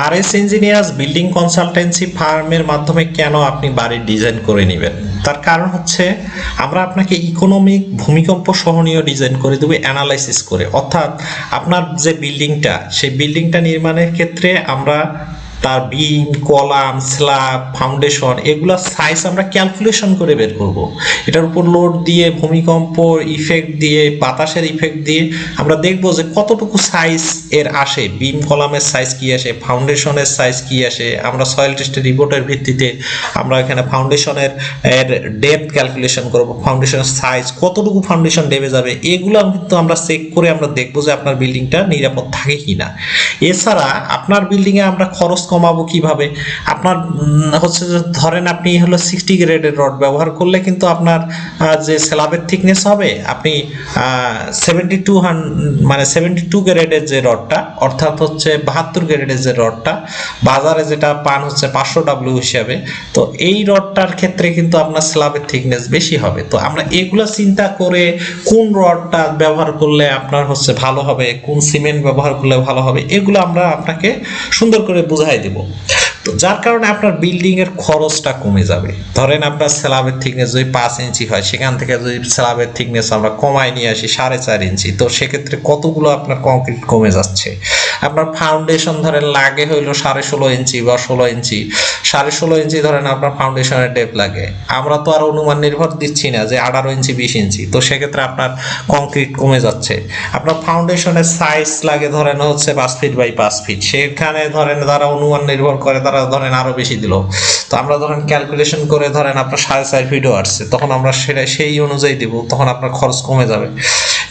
RS engineers building consultancy ফার্মের মাধ্যমে কেন আপনি বাড়ির ডিজাইন করে নেবেন? তার কারণ হচ্ছে আমরা আপনাকে ইকোনমিক ভূমিকম্প সহনীয় ডিজাইন করে দেবো অ্যানালাইসিস করে। অর্থাৎ আপনার যে বিল্ডিংটা, সেই বিল্ডিংটা নির্মাণের ক্ষেত্রে আমরা তার বিম, কলাম, স্ল্যাব, ফাউন্ডেশন এগুলা সাইজ আমরা ক্যালকুলেশন করে বের করব। এটার উপর লোড দিয়ে, ভূমিকম্প ইফেক্ট দিয়ে, বাতাসের ইফেক্ট দিয়ে আমরা দেখব যে কতটুকু সাইজ এর আসে, বিম কলামের সাইজ কি আসে, ফাউন্ডেশনের সাইজ কি আসে। আমরা সয়েল টেস্টের রিপোর্টের ভিত্তিতে আমরা এখানে ফাউন্ডেশনের ডেপথ ক্যালকুলেশন করব, ফাউন্ডেশনের সাইজ কতটুকু ফাউন্ডেশন ডেবে যাবে, এগুলো কিন্তু আমরা চেক করে আমরা দেখব যে আপনার বিল্ডিংটা নিরাপদ থাকে কিনা। এছাড়া আপনার বিল্ডিংয়ে আমরা খরচ কমাবো কিভাবে? আপনার হচ্ছে যে ধরেন আপনি হলো 60 গ্রেডের রড ব্যবহার করলে কিন্তু আপনার যে স্ল্যাবের থিকনেস হবে, আপনি 72 গ্রেডের যে রডটা, অর্থাৎ হচ্ছে 72 গ্রেডের যে রডটা বাজারে যেটা পান হচ্ছে 500 ডাব্লিউ হিসাবে, তো এই রডটার ক্ষেত্রে কিন্তু আপনার স্ল্যাবের থিকনেস বেশি হবে। তো আমরা এগুলো চিন্তা করে কোন রডটা ব্যবহার করলে আপনার হচ্ছে ভালো হবে, কোন সিমেন্ট ব্যবহার করলে ভালো হবে, এগুলো আমরা আপনাকে সুন্দর করে বুঝাই দেব। তো যার কারণে আপনার বিল্ডিং এর খরচটা কমে যাবে। ধরেন আপনার স্ল্যাবের থিকনেস যদি 5 ইঞ্চি হয়, সেখান থেকে যদি স্ল্যাবের থিকনেস আমরা কমায় নিয়ে আসি 4.5 ইঞ্চি, তো সেক্ষেত্রে কতগুলো আপনার কংক্রিট কমে যাচ্ছে। আপনার ফাউন্ডেশন ধরেন লাগে হইলো 16.5 ইঞ্চি বা 16 ইঞ্চি, 16.5 ইঞ্চি ধরেন আপনার ফাউন্ডেশনের ডেপ লাগে। আমরা তো আর অনুমান নির্ভর দিচ্ছি না যে 18 ইঞ্চি 20 ইঞ্চি, তো সেক্ষেত্রে আপনার কংক্রিট কমে যাচ্ছে। আপনার ফাউন্ডেশনের সাইজ লাগে ধরেন হচ্ছে 5 ফিট বাই 5 ফিট, সেখানে ধরেন যারা অনুমান নির্ভর করে তারা ধরেন আরো বেশি দিল, তো আমরা ধরেন ক্যালকুলেশন করে ধরেন আপনার 4.5 ফিটও আসছে, তখন আমরা সেই অনুযায়ী দিব, তখন আপনার খরচ কমে যাবে।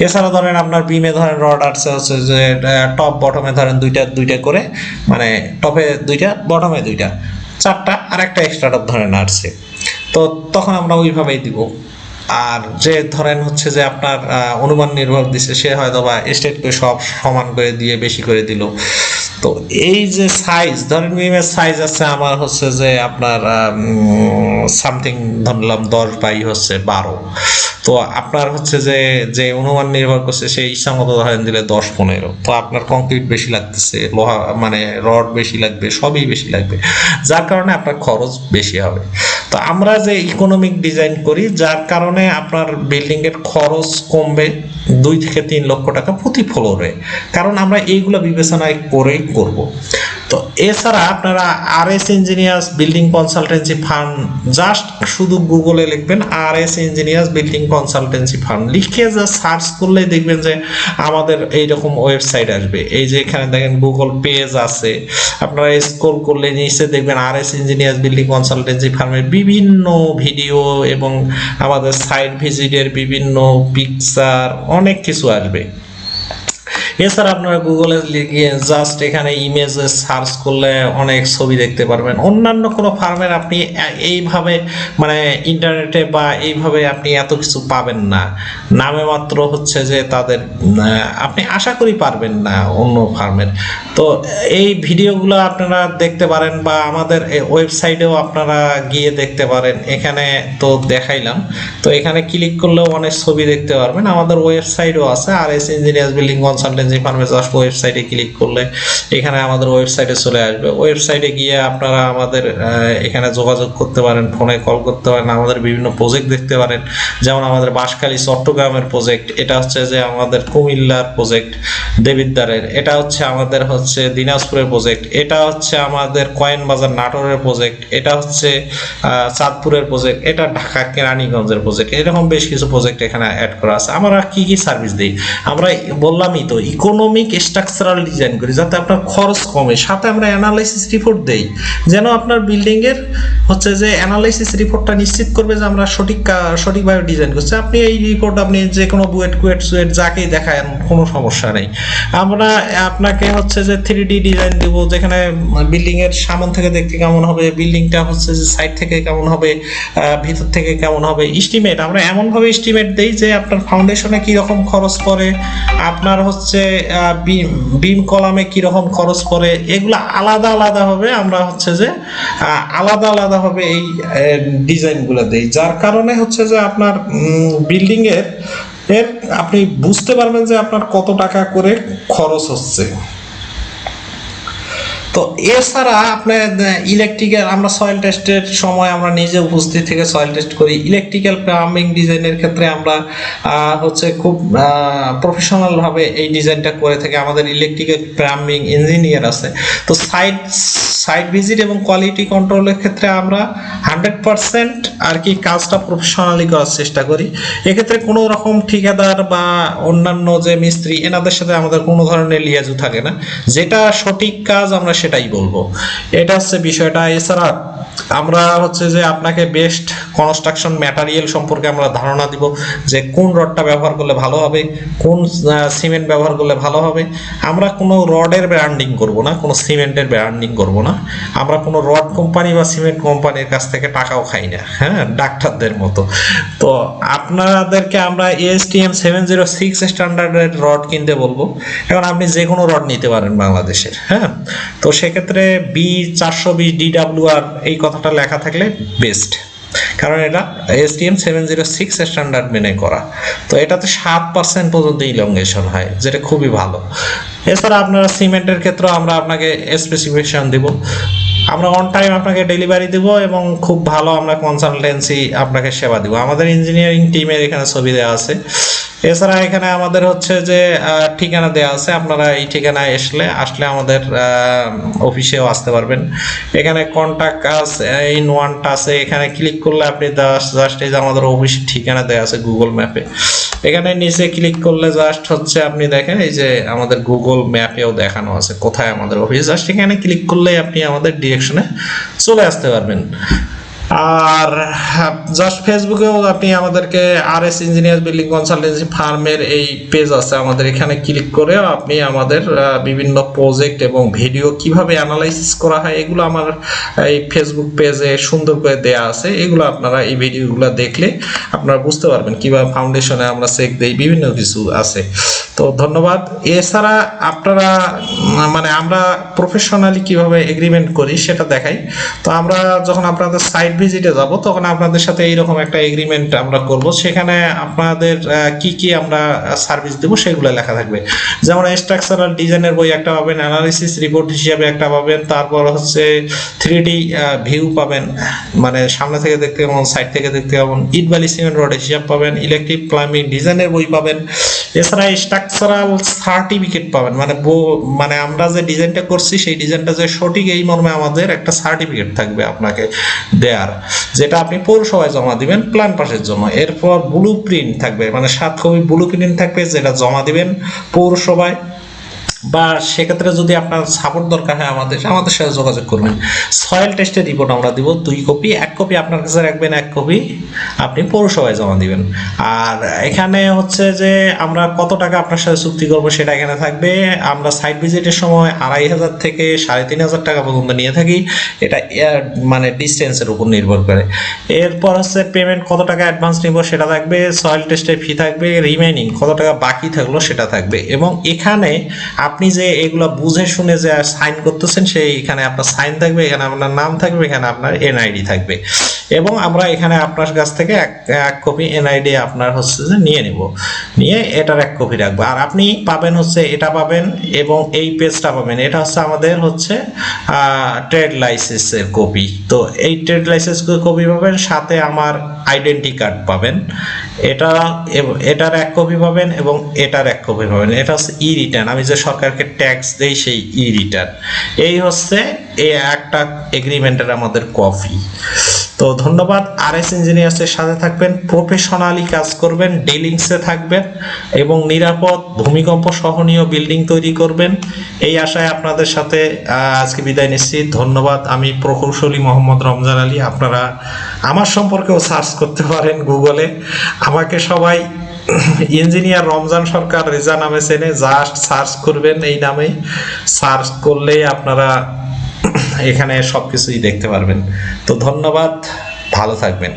এছাড়া ধরেন আপনার বিমে ধরেন রড আসছে হচ্ছে যে টপ বটমে ধরেন দুইটা করে, মানে টপে 2টা বটমে 2টা, 4টা আর একটা এক্সট্রা টপ ধরেন আসছে, তো তখন আমরা ওইভাবেই দিব। আর যে ধরেন হচ্ছে যে আপনার অনুমান নির্ভর দিচ্ছে, সে হয়তো বা স্টেটকে সব সমান করে দিয়ে বেশি করে দিল। তো এই যে সাইজ, ধরেন বিমের সাইজ আছে আমার হচ্ছে যে আপনার সামথিং ধরলাম 10 বাই হচ্ছে 12, তো আপনার হচ্ছে যে অনুমান নির্ভর করছে সেই ইচ্ছা মতো ধরেন দিলে 10-15, তো আপনার কংক্রিট বেশি লাগতেছে, লোহা মানে রড বেশি লাগবে, সবই বেশি লাগবে, যার কারণে আপনার খরচ বেশি হবে। তো আমরা যে ইকোনমিক ডিজাইন করি, যার কারণে আপনার বিল্ডিং এর খরচ কমবে 2 থেকে 3 লক্ষ টাকা প্রতি ফ্লোরে, কারণ আমরা এইগুলো বিবেচনায় করেই করব। তো এছাড়া আপনারা RS engineers building consultancy firm just শুধু গুগলে লিখবেন RS engineers building consultancy firm, লিখে যা সার্চ করলে দেখবেন যে আমাদের এইরকম ওয়েবসাইট আসবে। এই যে এখানে দেখেন গুগল পেজ আছে, আপনারা স্ক্রল করলে নিচে দেখবেন আরএস ইঞ্জিনিয়ার্স বিল্ডিং কনসালটেন্সি ফার্মের বিভিন্ন ভিডিও এবং আমাদের সাইট ভিজিটের বিভিন্ন পিকচার অনেক কিছু আসবে। এছাড়া আপনারা গুগলে গিয়ে জাস্ট এখানে ইমেজে সার্চ করলে অনেক ছবি দেখতে পারবেন। অন্যান্য কোনো ফার্মের আপনি এইভাবে মানে ইন্টারনেটে বা এইভাবে আপনি এত কিছু পাবেন না, নামে মাত্র হচ্ছে যে তাদের আপনি আশা করি পারবেন না অন্য ফার্মের। তো এই ভিডিওগুলো আপনারা দেখতে পারেন বা আমাদের ওয়েবসাইটেও আপনারা গিয়ে দেখতে পারেন। এখানে তো দেখাইলাম, তো এখানে ক্লিক করলেও অনেক ছবি দেখতে পারবেন। আমাদের ওয়েবসাইটও আছে আরএস ইঞ্জিনিয়ার্স বিল্ডিং কনসালটেন্সি ফার্মে, জাস্ট ওয়েবসাইটে ক্লিক করলে এখানে আমাদের ওয়েবসাইটে চলে আসবে। ওয়েবসাইটে গিয়ে আপনারা আমাদের এখানে যোগাযোগ করতে পারেন, ফোনে কল করতে পারেন, আমাদের বিভিন্ন প্রজেক্ট দেখতে পারেন, যেমন আমাদের বাঁশখালী চট্টগ্রামের প্রজেক্ট, এটা হচ্ছে যে আমাদের কুমিল্লার প্রজেক্ট দেবিদ্বারের, এটা হচ্ছে আমাদের হচ্ছে দিনাজপুরের প্রজেক্ট, এটা হচ্ছে আমাদের কয়েন বাজার নাটোরের প্রজেক্ট, এটা হচ্ছে চাঁদপুরের প্রজেক্ট, এটা ঢাকা কেরানীগঞ্জের প্রজেক্ট, এরকম বেশ কিছু প্রজেক্ট এখানে অ্যাড করা আছে। আমরা কি কি সার্ভিস দিই? আমরা বললামই তো ইকোনমিক স্ট্রাকচারাল ডিজাইন করি যাতে আপনার খরচ কমে, সাথে আমরা অ্যানালাইসিস রিপোর্ট দেই যেন আপনার বিল্ডিং এর হচ্ছে যে অ্যানালাইসিস রিপোর্টটা নিশ্চিত করবে যে আমরা সঠিকভাবে ডিজাইন করছি। আপনি এই রিপোর্ট আপনি যে কোনো বুয়েট কুয়েট সুয়েট যাকেই দেখান কোনো সমস্যা নেই। আমরা আপনাকে হচ্ছে যে 3D ডিজাইন দেব, যেখানে বিল্ডিং এর সামন থেকে দেখতে কেমন হবে, বিল্ডিংটা হচ্ছে যে সাইড থেকে কেমন হবে, ভিতর থেকে কেমন হবে, এস্টিমেট আমরা এমন ভাবে এস্টিমেট দেই যে আপনার ফাউন্ডেশনে কি রকম খরচ পড়ে, আপনার হচ্ছে বিম কলামে কি রকম খরচ পড়ে, এগুলো আলাদা আলাদা হবে। আমরা হচ্ছে যে আলাদা আলাদা হবে এই ডিজাইনগুলো দেই, যার কারণে হচ্ছে যে আপনার বিল্ডিং এর আপনি বুঝতে পারবেন যে আপনার কত টাকা করে খরচ হচ্ছে। তো এছাড়া আপনার ইলেকট্রিক্যাল, আমরা সয়েল টেস্টের সময় আমরা নিজে উপস্থিত থেকে সয়েল টেস্ট করি। ইলেকট্রিক্যাল প্লাম্বিং ডিজাইনের ক্ষেত্রে আমরা হচ্ছে খুব প্রফেশনাল ভাবে এই ডিজাইনটা করে থাকি। আমাদের ইলেকট্রিক্যাল প্লাম্বিং ইঞ্জিনিয়ার আছে। তো সাইট ভিজিট এবং কোয়ালিটি কন্ট্রোলের ক্ষেত্রে আমরা 100% আর কি কাজটা প্রফেশনালি করার চেষ্টা করি। এক্ষেত্রে কোনো রকম ঠিকাদার বা অন্যান্য যে মিস্ত্রি এনাদের সাথে আমাদের কোনো ধরনের লিয়াজু থাকে না, যেটা সঠিক কাজ আমরা সেটাই বলবো। এটা হচ্ছে বিষয়টা। এছাড়া আমরা হচ্ছে যে আপনাকে বেস্ট কনস্ট্রাকশন ম্যাটেরিয়াল সম্পর্কে আমরা ধারণা দিব, যে কোন রডটা ব্যবহার করলে ভালো হবে, কোন সিমেন্ট ব্যবহার করলে ভালো হবে। আমরা কোনো রডের ব্র্যান্ডিং করব না, কোনো সিমেন্টের ব্র্যান্ডিং করব না। আমরা কোনো রড কোম্পানি বা সিমেন্ট কোম্পানির কাছ থেকে টাকাও খাই না, হ্যাঁ, ডাক্তারদের মতো। তো আপনাদেরকে আমরা ASTM 706 স্ট্যান্ডার্ডের রড কিনতে বলবো। এখন আপনি যে কোনো রড নিতে পারেন বাংলাদেশের, হ্যাঁ। তো সেক্ষেত্রে B420 DWR এই কথাটা লেখা থাকলে বেস্ট, কারণ এটা ASTM 706 স্ট্যান্ডার্ড মেনে করা। তো এটাতে 7% পর্যন্ত ইলংগেশন হয়, যেটা খুবই ভালো। এছাড়া আপনারা সিমেন্টের ক্ষেত্রে আমরা আপনাকে স্পেসিফিকেশন দিব, আমরা অন টাইম আপনাকে ডেলিভারি দেব এবং খুব ভালো আমরা কনসালটেন্সি আপনাকে সেবা দিব। আমাদের ইঞ্জিনিয়ারিং টিমের এখানে ছবি দেওয়া আছে। এছাড়া এখানে আমাদের হচ্ছে যে ঠিকানা দেওয়া আছে, আপনারা এই ঠিকানায় আসলে আমাদের অফিসেও আসতে পারবেন। এখানে কন্ট্যাক্ট আস ইন ওয়ানটা আছে, এখানে ক্লিক করলে আপনি জাস্ট এই যে আমাদের অফিসের ঠিকানা দেওয়া আছে গুগল ম্যাপে। এখানে নিচে ক্লিক করলে জাস্ট হচ্ছে আপনি দেখেন এই যে আমাদের গুগল ম্যাপেও দেখানো আছে কোথায় আমাদের অফিস। জাস্ট এখানে ক্লিক করলেই আপনি আমাদের ডিরেকশনে চলে আসতে পারবেন। আর জাস্ট ফেসবুকেও আপনি আমাদেরকে RS ইঞ্জিনিয়ার বিল্ডিং কনসালটেন্সি ফার্মের এই পেজ আছে, আমাদের এখানে ক্লিক করে আপনি আমাদের বিভিন্ন প্রজেক্ট এবং ভিডিও কিভাবে অ্যানালাইসিস করা হয় এগুলো আমার এই ফেসবুক পেজে সুন্দর করে দেয়া আছে। এগুলো আপনারা এই ভিডিওগুলো দেখলে আপনারা বুঝতে পারবেন কিভাবে ফাউন্ডেশনে আমরা চেক দেই, বিভিন্ন কিছু আছে। তো ধন্যবাদ। এছাড়া আপনারা মানে আমরা প্রফেশনালি কিভাবে এগ্রিমেন্ট করি সেটা দেখাই। তো আমরা যখন আপনাদের সাইট ভিজিটে যাব তখন আপনাদের সাথে এইরকম একটা এগ্রিমেন্ট আমরা করব, সেখানে আপনাদের কি কি আমরা সার্ভিস দেব সেগুলো লেখা থাকবে। যেমন স্ট্রাকচারাল ডিজাইনের বই একটা পাবেন, অ্যানালিসিস রিপোর্ট হিসাবে একটা পাবেন, তারপর হচ্ছে 3D ভিউ পাবেন, মানে সামনে থেকে দেখতে কেমন, সাইড থেকে দেখতে কেমন, ইট বালি সিমেন্ট রড হিসাব পাবেন, ইলেকট্রিক প্লাম্বিং ডিজাইনের বই পাবেন। এছাড়া স্ট্রাকচারাল সার্টিফিকেট পাবেন, মানে আমরা যে ডিজাইনটা করছি সেই ডিজাইনটা যে সঠিক এই মর্মে আমাদের একটা সার্টিফিকেট থাকবে আপনাকে দেয়ার, যেটা আপনি পৌরসভায় জমা দিবেন প্ল্যান পাসের জন্য। এরপর ব্লু প্রিন্ট থাকবে, মানে 7 কপি ব্লু প্রিন্ট থাকবে, যেটা জমা দিবেন পৌরসভায়। বা সেক্ষেত্রে যদি আপনার সাপোর্ট দরকার হয় আমাদের সাথে যোগাযোগ করবেন। সয়েল টেস্টের রিপোর্ট আমরা দিব 2 কপি, 1 কপি আপনার কাছে রাখবেন, 1 কপি আপনি পৌরসভায় জমা দিবেন। আর এখানে হচ্ছে যে আমরা কত টাকা আপনার সাথে চুক্তি করব সেটা এখানে থাকবে। আমরা সাইট ভিজিটের সময় 2500 থেকে 3500 টাকা পর্যন্ত নিয়ে থাকি, এটা মানে ডিস্টেন্সের উপর নির্ভর করে। এরপর হচ্ছে পেমেন্ট কত টাকা অ্যাডভান্স নিব সেটা থাকবে, সয়েল টেস্টের ফি থাকবে, রিমেইনিং কত টাকা বাকি থাকলো সেটা থাকবে। এবং এখানে আপনি যে এগুলো বুঝে শুনে যে সাইন করতেছেন সেই এখানে আপনার সাইন থাকবে, এখানে আপনার নাম থাকবে, এখানে আপনার NID থাকবে। এবং আমরা এখানে আপনার কাছ থেকে এক কপি NID আপনার হচ্ছে যে নিয়ে এটার 1 কপি রাখবো। আর আপনি পাবেন হচ্ছে এটা পাবেন এবং এই পেজটা পাবেন, এটা হচ্ছে আমাদের হচ্ছে ট্রেড লাইসেন্সের কপি। তো এই ট্রেড লাইসেন্স কপি পাবেন, সাথে আমার আইডেন্টি কার্ড পাবেন, এটার 1 কপি পাবেন এবং এটার 1 কপি পাবেন। এটা হচ্ছে রিটার্ন, আমি যে সরকারকে ট্যাক্স দেই সেই রিটার্ন। এই হচ্ছে এই একটা এগ্রিমেন্টের আমাদের কপি। তো ধন্যবাদ। RS ইঞ্জিনিয়ার্সের সাথে থাকবেন, প্রফেশনালি কাজ করবেন, ডিলিংসে থাকবেন এবং নিরাপদ ভূমিকম্প সহনীয় বিল্ডিং তৈরি করবেন, এই আশায় আপনাদের সাথে আজকে বিদায় নিচ্ছি। ধন্যবাদ। আমি প্রকৌশলী মোহাম্মদ রমজান আলী। আপনারা আমার সম্পর্কেও সার্চ করতে পারেন গুগলে, আমাকে সবাই ইঞ্জিনিয়ার রমজান সরকার রেজা নামে চেনে, জাস্ট সার্চ করবেন, এই নামেই সার্চ করলেই আপনারা এখানে সবকিছুই দেখতে পারবেন। তো ধন্যবাদ, ভালো থাকবেন।